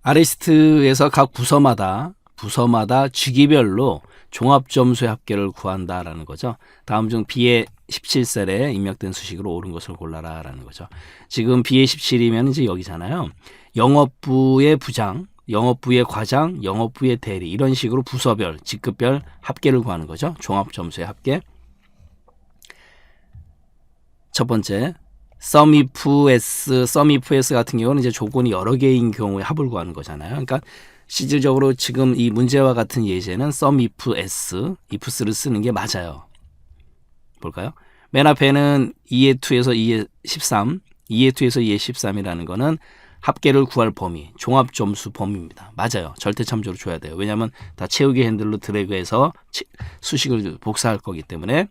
아리스트에서 각 부서마다 직위별로 종합점수의 합계를 구한다라는 거죠. 다음 중 B의 17셀에 입력된 수식으로 옳은 것을 골라라라는 거죠. 지금 B의 17이면 이제 여기잖아요. 영업부의 부장, 영업부의 과장, 영업부의 대리 이런 식으로 부서별, 직급별 합계를 구하는 거죠. 종합점수의 합계. 첫 번째 sum if s 같은 경우는 이제 조건이 여러 개인 경우에 합을 구하는 거잖아요. 그러니까 실질적으로 지금 이 문제와 같은 예제는 sum ifs를 쓰는 게 맞아요. 볼까요? 맨 앞에는 2의 2에서 2의 13, 2의 2에서 2의 13이라는 거는 합계를 구할 범위, 종합점수 범위입니다. 맞아요. 절대참조로 줘야 돼요. 왜냐하면 다 채우기 핸들로 드래그해서 수식을 복사할 거기 때문에.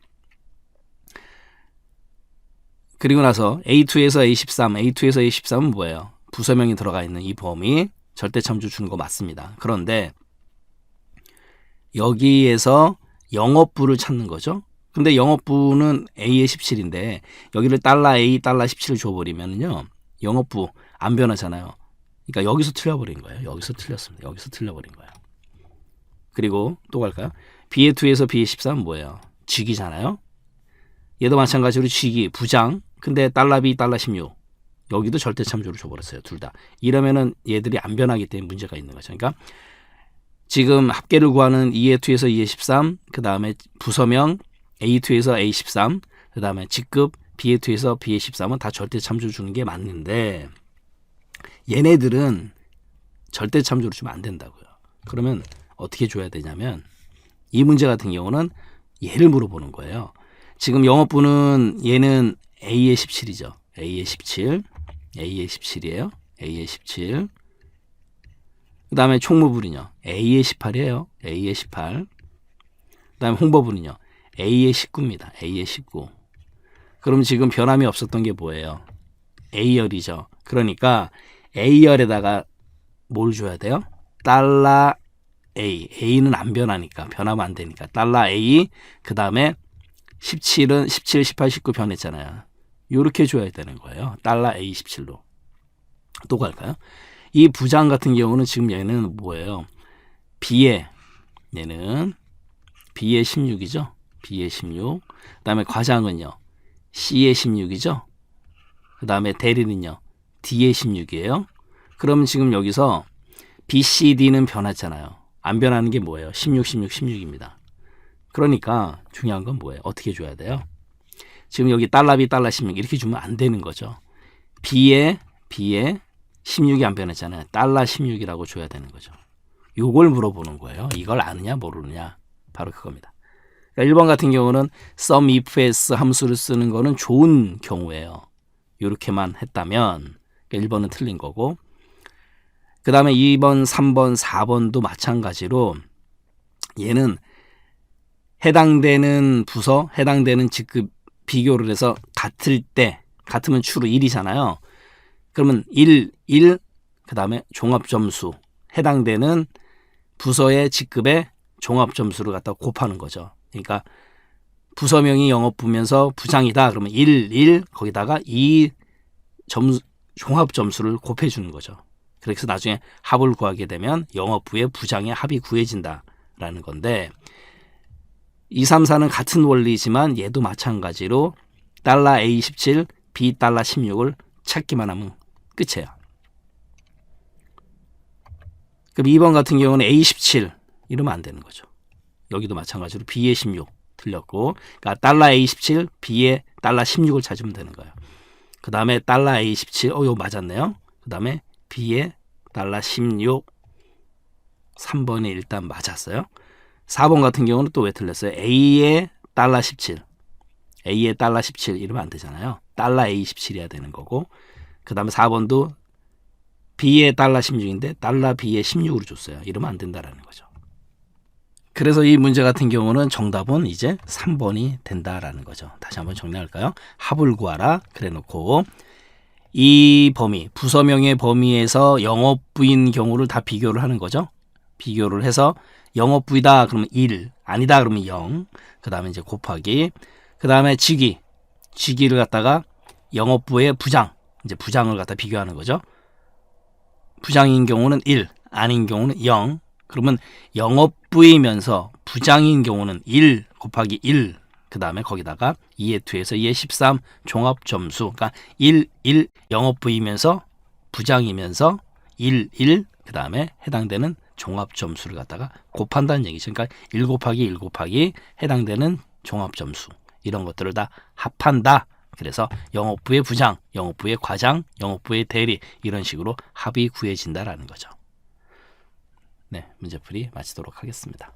그리고 나서 A2에서 A13, A2에서 A13은 뭐예요? 부서명이 들어가 있는 이 범위 절대참조 주는 거 맞습니다. 그런데 여기에서 영업부를 찾는 거죠. 근데 영업부는 A의 17인데 여기를 $A, $17을 줘버리면요 영업부 안 변하잖아요. 그러니까 여기서 틀려버린 거예요. 여기서 틀렸습니다. 여기서 틀려버린 거예요. 그리고 또 갈까요? B의 2에서 B의 13은 뭐예요? 직이잖아요. 얘도 마찬가지로 직이 부장. 근데 $B, $16 여기도 절대참조를 줘버렸어요. 둘 다. 이러면은 얘들이 안 변하기 때문에 문제가 있는 거죠. 그러니까 지금 합계를 구하는 2의 2에서 2의 13, 그 다음에 부서명 A2에서 A13, 그 다음에 직급 B의 2에서 B의 13은 다 절대참조 주는 게 맞는데 얘네들은 절대참조를 주면 안 된다고요. 그러면 어떻게 줘야 되냐면 이 문제 같은 경우는 얘를 물어보는 거예요. 지금 영업부는 얘는 A의 17이죠. A의 17, A의 17이에요. A의 17. 그 다음에 총무부는요. A의 18이에요. A의 18. 그 다음에 홍보부는요. A의 19입니다. A의 19. 그럼 지금 변함이 없었던 게 뭐예요? A열이죠. 그러니까 A열에다가 뭘 줘야 돼요? $A. A는 안 변하니까. 변하면 안 되니까. $A. 그 다음에 17은 17, 18, 19 변했잖아요. 이렇게 줘야 되는 거예요. $A 17로. 또 갈까요? 이 부장 같은 경우는 지금 얘는 뭐예요? 얘는 B의 16이죠. B의 16. 그 다음에 과장은요. C의 16이죠. 그 다음에 대리는요. D의 16이에요. 그럼 지금 여기서 B, C, D는 변했잖아요. 안 변하는 게 뭐예요? 16, 16, 16입니다. 그러니까 중요한 건 뭐예요? 어떻게 줘야 돼요? 지금 여기 $B, $16 이렇게 주면 안 되는 거죠. B에 16이 안 변했잖아요. $16이라고 줘야 되는 거죠. 요걸 물어보는 거예요. 이걸 아느냐 모르느냐. 바로 그겁니다. 그러니까 1번 같은 경우는 sum if s 함수를 쓰는 거는 좋은 경우예요. 이렇게만 했다면 1번은 틀린 거고, 그 다음에 2번, 3번, 4번도 마찬가지로 얘는 해당되는 부서, 해당되는 직급 비교를 해서 같으면 true 1이잖아요. 그러면 1, 그 다음에 종합점수, 해당되는 부서의 직급의 종합점수를 갖다 곱하는 거죠. 그러니까 부서명이 영업부면서 부장이다. 그러면 1, 거기다가 2 종합점수를 곱해주는 거죠. 그래서 나중에 합을 구하게 되면 영업부의 부장의 합이 구해진다라는 건데 2, 3, 4는 같은 원리지만 얘도 마찬가지로 $A 17, B $16을 찾기만 하면 끝이에요. 그럼 2번 같은 경우는 A 17 이러면 안 되는 거죠. 여기도 마찬가지로 B의 16 틀렸고, 그러니까 $A 17, B의 $16을 찾으면 되는 거예요. 그 다음에 $A 17, 이거 맞았네요. 그 다음에 B의 $16, 3번이 일단 맞았어요. 4번 같은 경우는 또 왜 틀렸어요? A의 $17, A의 $17 이러면 안 되잖아요. $A 17이어야 되는 거고, 그 다음에 4번도 B의 $16인데 $B의 16으로 줬어요. 이러면 안 된다라는 거죠. 그래서 이 문제 같은 경우는 정답은 이제 3번이 된다라는 거죠. 다시 한번 정리할까요? 합을 구하라 그래 놓고 이 범위, 부서명의 범위에서 영업부인 경우를 다 비교를 하는 거죠. 비교를 해서 영업부이다 그러면 1, 아니다 그러면 0, 그 다음에 이제 곱하기, 그 다음에 직위를 갖다가 영업부의 부장, 이제 부장을 갖다 비교하는 거죠. 부장인 경우는 1, 아닌 경우는 0. 그러면 영업부이면서 부장인 경우는 1 곱하기 1, 그 다음에 거기다가 2의 2에서 2의 13 종합점수, 그러니까 1, 1 영업부이면서 부장이면서 1, 1, 그 다음에 해당되는 종합점수를 갖다가 곱한다는 얘기죠. 그러니까 1 곱하기 1 곱하기 해당되는 종합점수, 이런 것들을 다 합한다. 그래서 영업부의 부장, 영업부의 과장, 영업부의 대리, 이런 식으로 합이 구해진다라는 거죠. 네, 문제풀이 마치도록 하겠습니다.